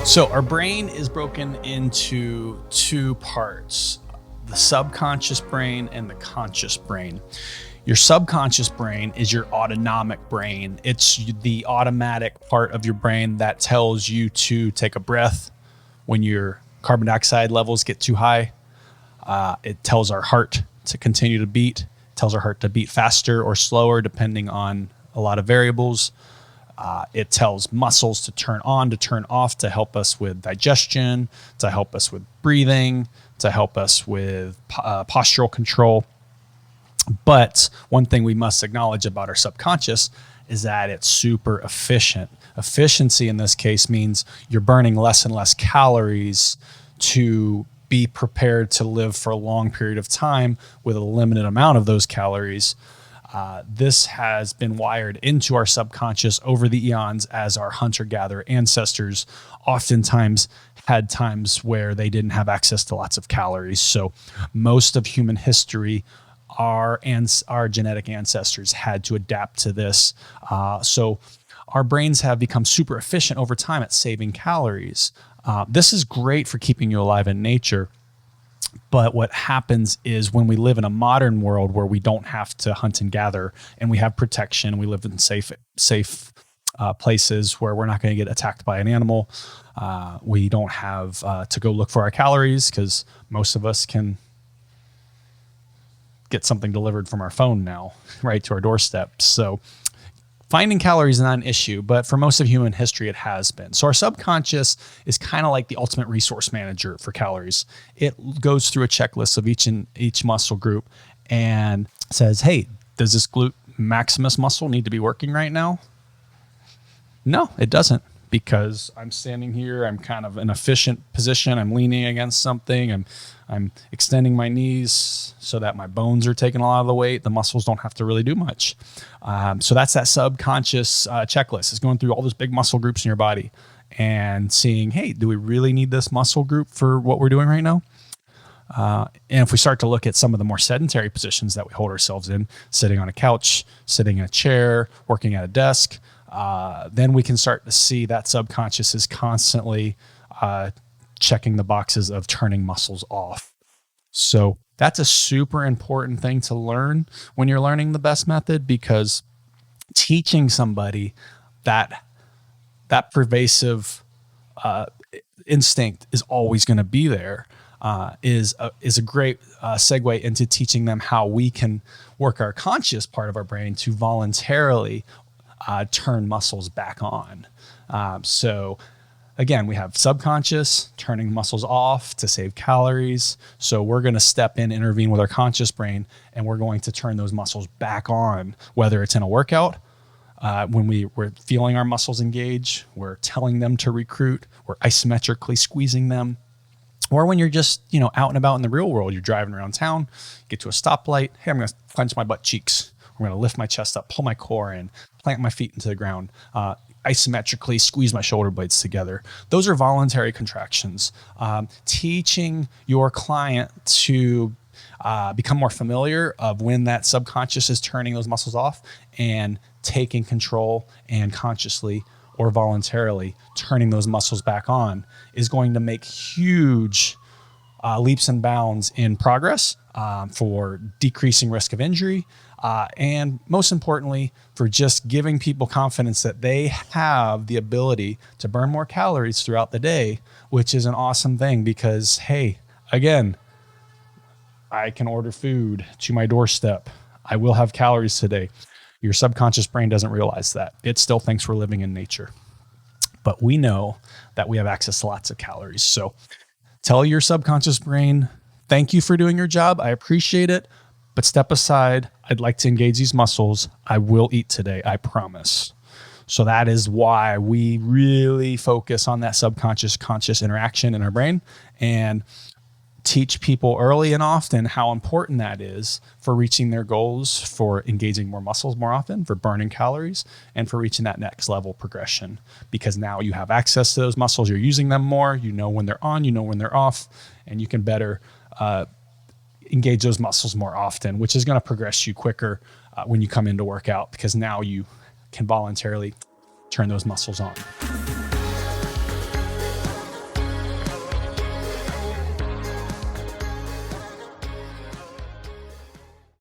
So our brain is broken into two parts, the subconscious brain and the conscious brain. Your subconscious brain is your autonomic brain. It's the automatic part of your brain that tells you to take a breath when your carbon dioxide levels get too high. It tells our heart to continue to beat, tells our heart to beat faster or slower depending on a lot of variables. It tells muscles to turn on, to turn off, to help us with digestion, to help us with breathing, to help us with postural control. But one thing we must acknowledge about our subconscious is that it's super efficient. Efficiency in this case means you're burning less and less calories to be prepared to live for a long period of time with a limited amount of those calories. This has been wired into our subconscious over the eons as our hunter-gatherer ancestors oftentimes had times where they didn't have access to lots of calories. So most of human history, our genetic ancestors had to adapt to this. So our brains have become super efficient over time at saving calories. This is great for keeping you alive in nature. But what happens is when we live in a modern world where we don't have to hunt and gather and we have protection, we live in safe places where we're not going to get attacked by an animal. We don't have to go look for our calories because most of us can get something delivered from our phone now, right to our doorstep. So finding calories is not an issue, but for most of human history, it has been. So our subconscious is kind of like the ultimate resource manager for calories. It goes through a checklist of each muscle group and says, hey, does this glute maximus muscle need to be working right now? No, it doesn't, because I'm standing here. I'm kind of in an efficient position. I'm leaning against something. I'm extending my knees so that my bones are taking a lot of the weight. The muscles don't have to really do much. So that's that subconscious checklist. It's going through all those big muscle groups in your body and seeing, hey, do we really need this muscle group for what we're doing right now? And if we start to look at some of the more sedentary positions that we hold ourselves in, sitting on a couch, sitting in a chair, working at a desk, then we can start to see that subconscious is constantly checking the boxes of turning muscles off. So that's a super important thing to learn when you're learning the best method, because teaching somebody that pervasive instinct is always going to be there is a great segue into teaching them how we can work our conscious part of our brain to voluntarily turn muscles back on. So again, we have subconscious turning muscles off to save calories. So we're going to step in, intervene with our conscious brain, and we're going to turn those muscles back on, whether it's in a workout, when we're feeling our muscles engage, we're telling them to recruit, we're isometrically squeezing them. Or when you're just, out and about in the real world, you're driving around town, get to a stoplight. Hey, I'm going to clench my butt cheeks. I'm going to lift my chest up, pull my core in, plant my feet into the ground, isometrically squeeze my shoulder blades together. Those are voluntary contractions. Teaching your client to become more familiar of when that subconscious is turning those muscles off and taking control and consciously or voluntarily turning those muscles back on is going to make huge leaps and bounds in progress for decreasing risk of injury. And most importantly, for just giving people confidence that they have the ability to burn more calories throughout the day, which is an awesome thing because, hey, again, I can order food to my doorstep. I will have calories today. Your subconscious brain doesn't realize that. It still thinks we're living in nature. But we know that we have access to lots of calories. So tell your subconscious brain, thank you for doing your job. I appreciate it. But step aside. I'd like to engage these muscles. I will eat today. I promise. So that is why we really focus on that subconscious conscious interaction in our brain and teach people early and often how important that is for reaching their goals, for engaging more muscles more often, for burning calories, and for reaching that next level progression. Because now you have access to those muscles. You're using them more. You know when they're on, you know when they're off, and you can better engage those muscles more often, which is going to progress you quicker when you come in to work out, because now you can voluntarily turn those muscles on.